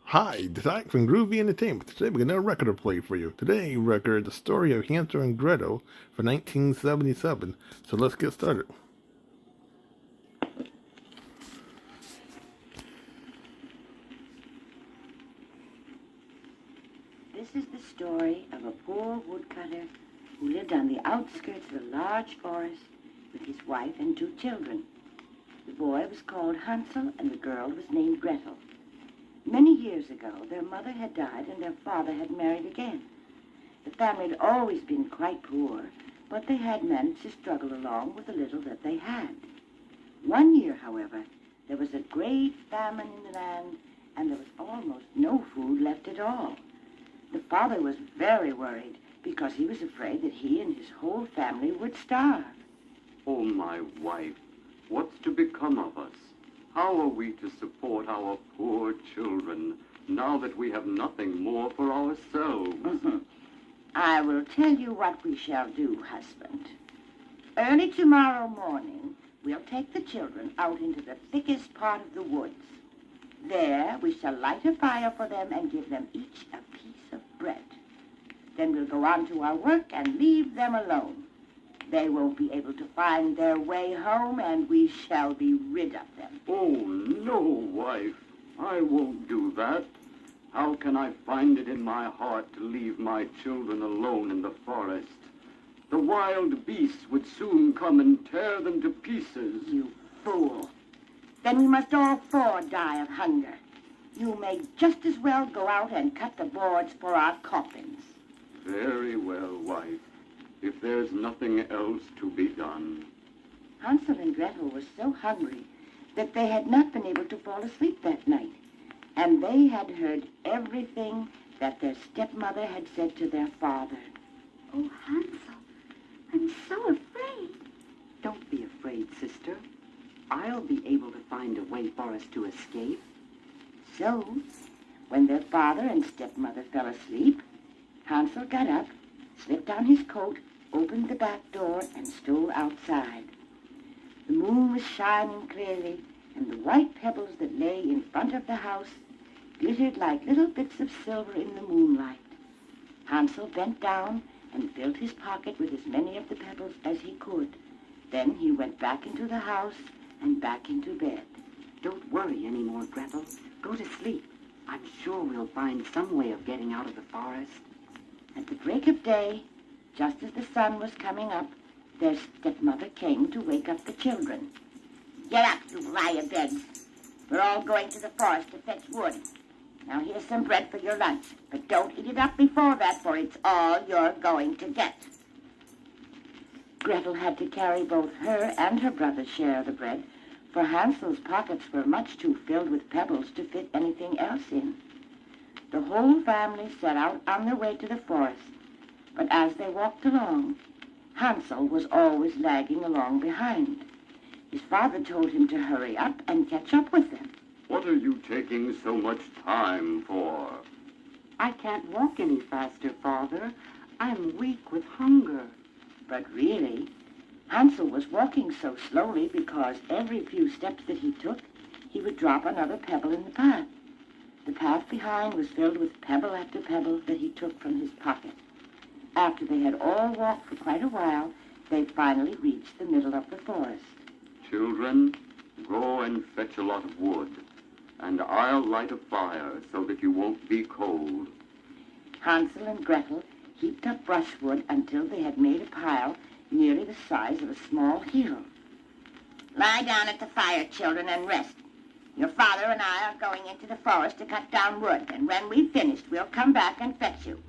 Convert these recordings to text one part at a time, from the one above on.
Hi, Zach from Groovy Entertainment. Today we're going to record a play for you. Today, record the story of Hansel and Gretel for 1977. So let's get started. This is the story of a poor woodcutter who lived on the outskirts of a large forest with his wife and two children. The boy was called Hansel and the girl was named Gretel. Many years ago, their mother had died and their father had married again. The family had always been quite poor, but they had managed to struggle along with the little that they had. One year, however, there was a great famine in the land and there was almost no food left at all. The father was very worried because he was afraid that he and his whole family would starve. Oh, my wife, what's to become of us? How are we to support our poor children now that we have nothing more for ourselves? I will tell you what we shall do, husband. Early tomorrow morning, we'll take the children out into the thickest part of the woods. There, we shall light a fire for them and give them each a piece of bread. Then we'll go on to our work and leave them alone. They won't be able to find their way home, and we shall be rid of them. Oh, no, wife. I won't do that. How can I find it in my heart to leave my children alone in the forest? The wild beasts would soon come and tear them to pieces. You fool. Then we must all four die of hunger. You may just as well go out and cut the boards for our coffins. Very well, wife. If there's nothing else to be done. Hansel and Gretel were so hungry that they had not been able to fall asleep that night, and they had heard everything that their stepmother had said to their father. Oh, Hansel, I'm so afraid. Don't be afraid, sister. I'll be able to find a way for us to escape. So, when their father and stepmother fell asleep, Hansel got up, slipped on his coat, opened the back door, and stole outside. The moon was shining clearly, and the white pebbles that lay in front of the house glittered like little bits of silver in the moonlight. Hansel bent down and filled his pocket with as many of the pebbles as he could. Then he went back into the house and back into bed. Don't worry any more, Gretel. Go to sleep. I'm sure we'll find some way of getting out of the forest. At the break of day, just as the sun was coming up, their stepmother came to wake up the children. Get up, you lie-a-beds. We're all going to the forest to fetch wood. Now here's some bread for your lunch, but don't eat it up before that, for it's all you're going to get. Gretel had to carry both her and her brother's share of the bread, for Hansel's pockets were much too filled with pebbles to fit anything else in. The whole family set out on their way to the forest, but as they walked along, Hansel was always lagging along behind. His father told him to hurry up and catch up with them. What are you taking so much time for? I can't walk any faster, Father. I'm weak with hunger. But really, Hansel was walking so slowly because every few steps that he took, he would drop another pebble in the path. The path behind was filled with pebble after pebble that he took from his pocket. After they had all walked for quite a while, they finally reached the middle of the forest. Children, go and fetch a lot of wood, and I'll light a fire so that you won't be cold. Hansel and Gretel heaped up brushwood until they had made a pile nearly the size of a small hill. Lie down at the fire, children, and rest. Your father and I are going into the forest to cut down wood, and when we've finished, we'll come back and fetch you.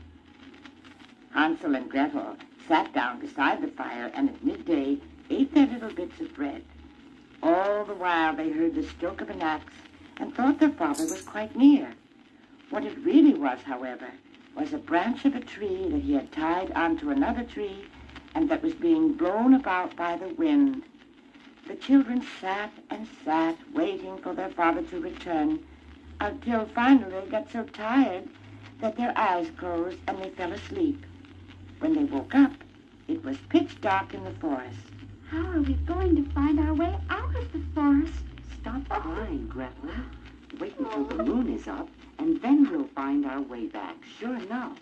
Hansel and Gretel sat down beside the fire and at midday ate their little bits of bread. All the while they heard the stroke of an axe and thought their father was quite near. What it really was, however, was a branch of a tree that he had tied onto another tree and that was being blown about by the wind. The children sat and sat, waiting for their father to return, until finally they got so tired that their eyes closed and they fell asleep. When they woke up, it was pitch dark in the forest. How are we going to find our way out of the forest? Stop crying, Gretel. wait until the moon is up, and then we'll find our way back, sure enough.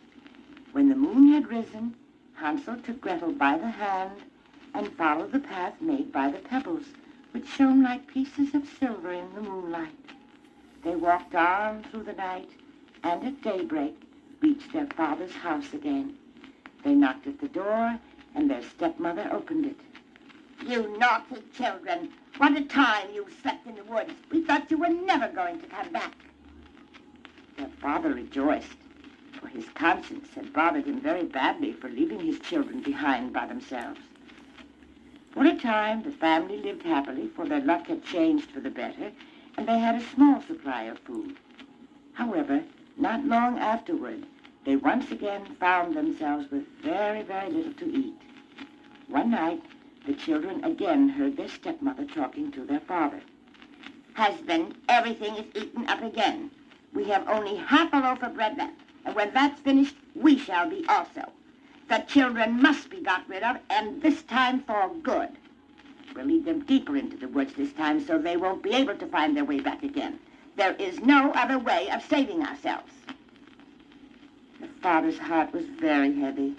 When the moon had risen, Hansel took Gretel by the hand and followed the path made by the pebbles, which shone like pieces of silver in the moonlight. They walked on through the night, and at daybreak reached their father's house again. They knocked at the door, and their stepmother opened it. "You naughty children! What a time you slept in the woods! We thought you were never going to come back." Their father rejoiced, for his conscience had bothered him very badly for leaving his children behind by themselves. For a time the family lived happily, for their luck had changed for the better, and they had a small supply of food. However, not long afterward, they once again found themselves with very, very little to eat. One night, the children again heard their stepmother talking to their father. "Husband, everything is eaten up again. We have only half a loaf of bread left, and when that's finished, we shall be also. The children must be got rid of, and this time for good. We'll lead them deeper into the woods this time, so they won't be able to find their way back again. There is no other way of saving ourselves." The father's heart was very heavy.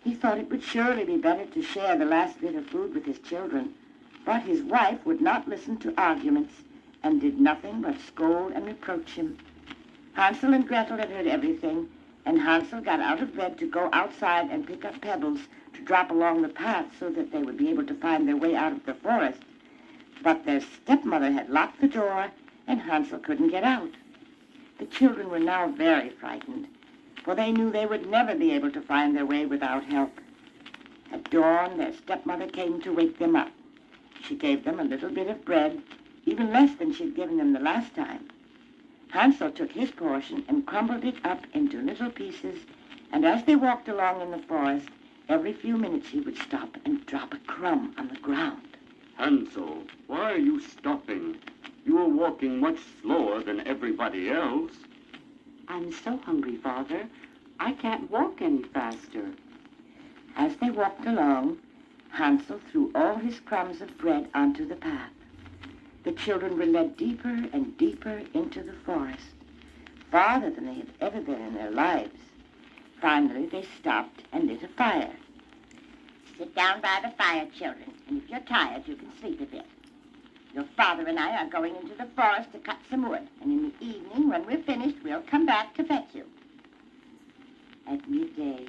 He thought it would surely be better to share the last bit of food with his children, but his wife would not listen to arguments and did nothing but scold and reproach him. Hansel and Gretel had heard everything, and Hansel got out of bed to go outside and pick up pebbles to drop along the path so that they would be able to find their way out of the forest. But their stepmother had locked the door, and Hansel couldn't get out. The children were now very frightened, for they knew they would never be able to find their way without help. At dawn, their stepmother came to wake them up. She gave them a little bit of bread, even less than she'd given them the last time. Hansel took his portion and crumbled it up into little pieces, and as they walked along in the forest, every few minutes he would stop and drop a crumb on the ground. Hansel, why are you stopping? You are walking much slower than everybody else. I'm so hungry, Father. I can't walk any faster. As they walked along, Hansel threw all his crumbs of bread onto the path. The children were led deeper and deeper into the forest, farther than they had ever been in their lives. Finally, they stopped and lit a fire. "Sit down by the fire, children, and if you're tired, you can sleep a bit. Your father and I are going into the forest to cut some wood, and in the evening, when we're finished, we'll come back to fetch you." At midday,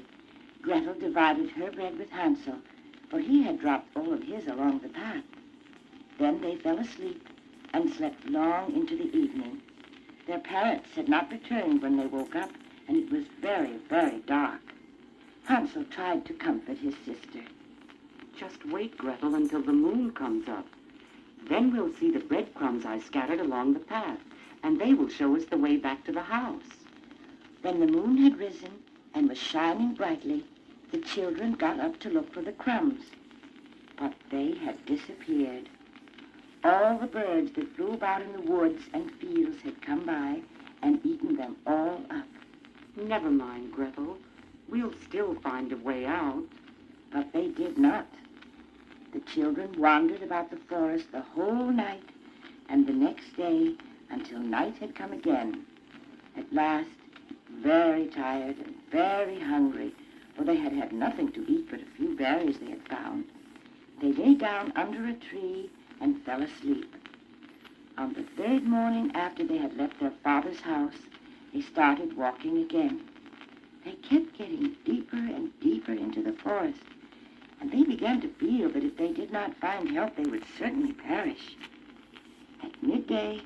Gretel divided her bread with Hansel, for he had dropped all of his along the path. Then they fell asleep and slept long into the evening. Their parents had not returned when they woke up, and it was very, very dark. Hansel tried to comfort his sister. Just wait, Gretel, until the moon comes up. Then we'll see the breadcrumbs I scattered along the path, and they will show us the way back to the house. When the moon had risen and was shining brightly, the children got up to look for the crumbs, but they had disappeared. All the birds that flew about in the woods and fields had come by and eaten them all up. Never mind, Gretel. We'll still find a way out. But they did not. The children wandered about the forest the whole night and the next day until night had come again. At last, very tired and very hungry, for they had had nothing to eat but a few berries they had found, they lay down under a tree and fell asleep. On the third morning after they had left their father's house, they started walking again. They kept getting deeper and deeper into the forest, and they began to feel that if they did not find help, they would certainly perish. At midday,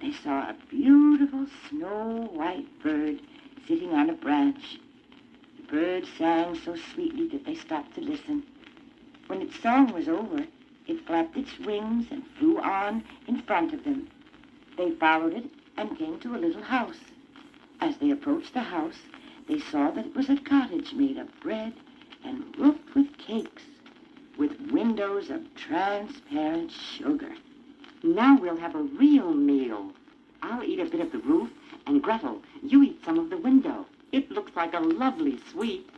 they saw a beautiful snow-white bird sitting on a branch. The bird sang so sweetly that they stopped to listen. When its song was over, it flapped its wings and flew on in front of them. They followed it and came to a little house. As they approached the house, they saw that it was a cottage made of bread and roofed with cakes, with windows of transparent sugar. Now we'll have a real meal. I'll eat a bit of the roof, and Gretel, you eat some of the window. It looks like a lovely sweet.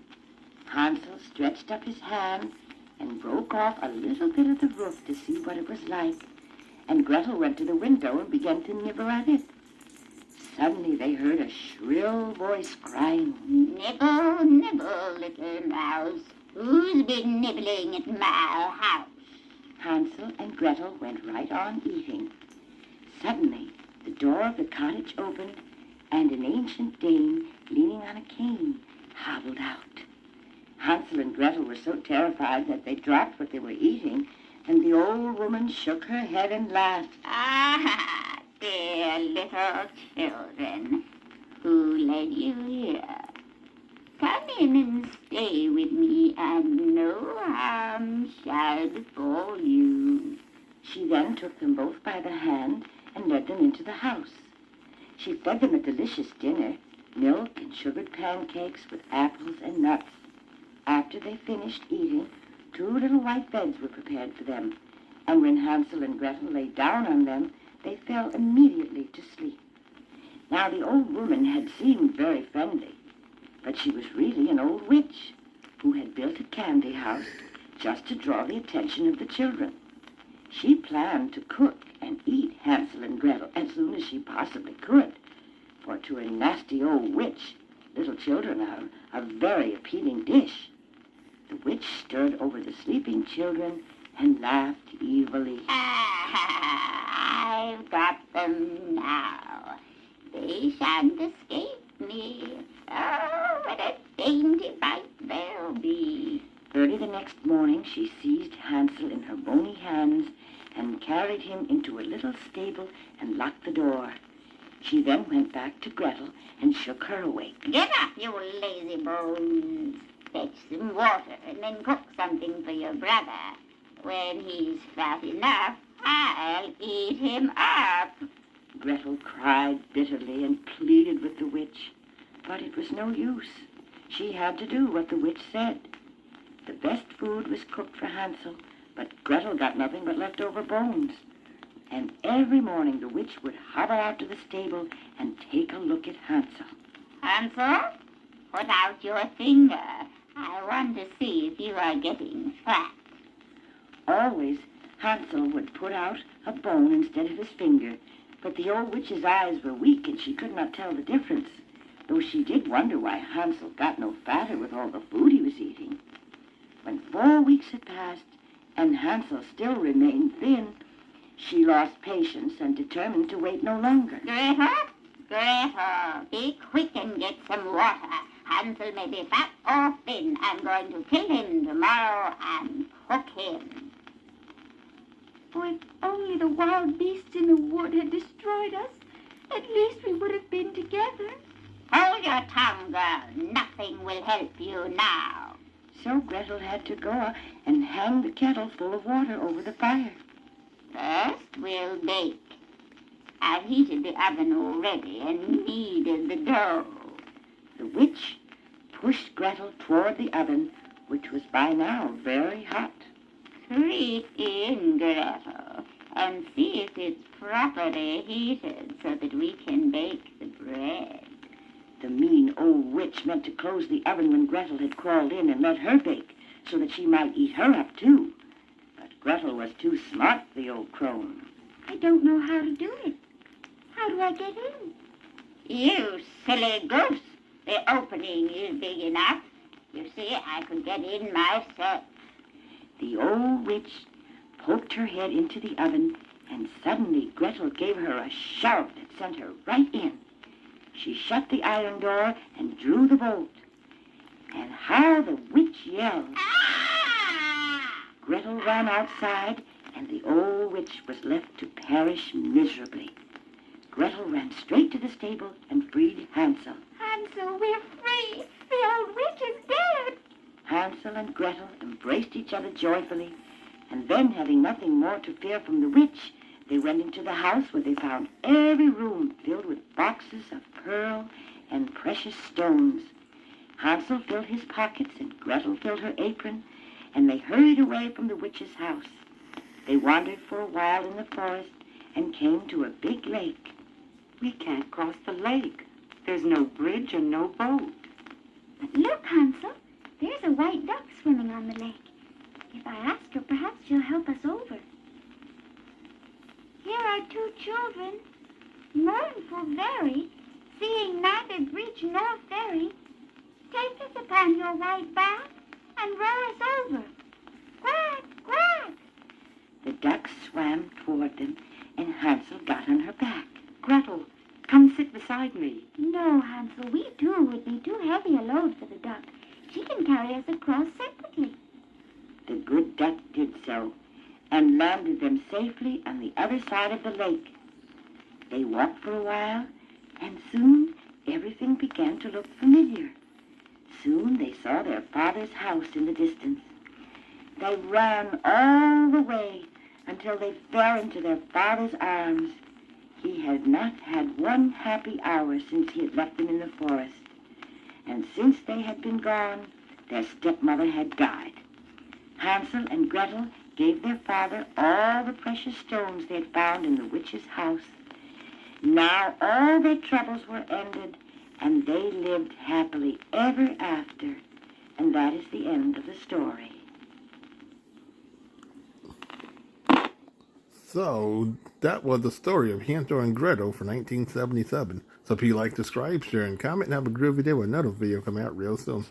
Hansel stretched up his hand and broke off a little bit of the roof to see what it was like, and Gretel went to the window and began to nibble at it. they heard a shrill voice crying, Nibble, nibble, little mouse. Who's been nibbling at my house? Hansel and Gretel went right on eating. Suddenly, the door of the cottage opened, and an ancient dame, leaning on a cane, hobbled out. Hansel and Gretel were so terrified that they dropped what they were eating, and the old woman shook her head and laughed. Ah, dear little children, who led you here? Come in and stay with me, and no harm shall befall you. She then took them both by the hand and led them into the house. She fed them a delicious dinner, milk and sugared pancakes with apples and nuts. After they finished eating, 2 little white beds were prepared for them, and when Hansel and Gretel lay down on them, they fell immediately to sleep. Now the old woman had seemed very friendly, but she was really an old witch who had built a candy house just to draw the attention of the children. She planned to cook and eat Hansel and Gretel as soon as she possibly could, for to a nasty old witch, little children are a very appealing dish. The witch stood over the sleeping children and laughed evilly. I've got them now. They shan't escape me. Oh, what a dainty bite they'll be. Early the next morning, she seized Hansel in her bony hands and carried him into a little stable and locked the door. She then went back to Gretel and shook her awake. Get up, you lazy bones. Fetch some water and then cook something for your brother. When he's fat enough, I'll eat him up. Gretel cried bitterly and pleaded with the witch, but it was no use. She had to do what the witch said. The best food was cooked for Hansel, but Gretel got nothing but leftover bones. And every morning the witch would hobble out to the stable and take a look at Hansel. Hansel, put out your finger. I want to see if you are getting fat. Always, Hansel would put out a bone instead of his finger, but the old witch's eyes were weak and she could not tell the difference, though she did wonder why Hansel got no fatter with all the food he was eating. When 4 weeks had passed and Hansel still remained thin, she lost patience and determined to wait no longer. Gretel, Gretel, be quick and get some water. Hansel may be fat or thin. I'm going to kill him tomorrow and cook him. Oh, if only the wild beasts in the wood had destroyed us, at least we would have been together. Hold your tongue, girl. Nothing will help you now. So Gretel had to go and hang the kettle full of water over the fire. First, we'll bake. I've heated the oven already and kneaded the dough. The witch pushed Gretel toward the oven, which was by now very hot. Creep in, Gretel, and see if it's properly heated so that we can bake the bread. The mean old witch meant to close the oven when Gretel had crawled in and let her bake, so that she might eat her up too. But Gretel was too smart for the old crone. I don't know how to do it. How do I get in? You silly goose! The opening is big enough. You see, I could get in myself. The old witch poked her head into the oven, and suddenly Gretel gave her a shove that sent her right in. She shut the iron door and drew the bolt. And how the witch yelled. Ah! Gretel ran outside, and the old witch was left to perish miserably. Gretel ran straight to the stable and freed Hansel. Hansel, we're free. The old witch is dead. Hansel and Gretel embraced each other joyfully, and then, having nothing more to fear from the witch, they went into the house where they found every room filled with boxes of pearl and precious stones. Hansel filled his pockets and Gretel filled her apron, and they hurried away from the witch's house. They wandered for a while in the forest and came to a big lake. We can't cross the lake. There's no bridge and no boat. But look, Hansel, there's a white duck swimming on the lake. If I ask her, perhaps she'll help us over. Here are 2 children, mournful very. See bridge nor ferry. Take us upon your white back and row us over. Quack, quack! The duck swam toward them, and Hansel got on her back. Gretel, come sit beside me. No, Hansel, we too would be too heavy a load for the duck. She can carry us across separately. The good duck did so, and landed them safely on the other side of the lake. They walked for a while, and soon everything began to look familiar. Soon they saw their father's house in the distance. They ran all the way until they fell into their father's arms. He had not had one happy hour since he had left them in the forest. And since they had been gone, their stepmother had died. Hansel and Gretel gave their father all the precious stones they had found in the witch's house. Now all their troubles were ended, and they lived happily ever after. And that is the end of the story. So, that was the story of Hansel and Gretel for 1977. So if you like, subscribe, share, and comment, and have a groovy day with another video coming out real soon.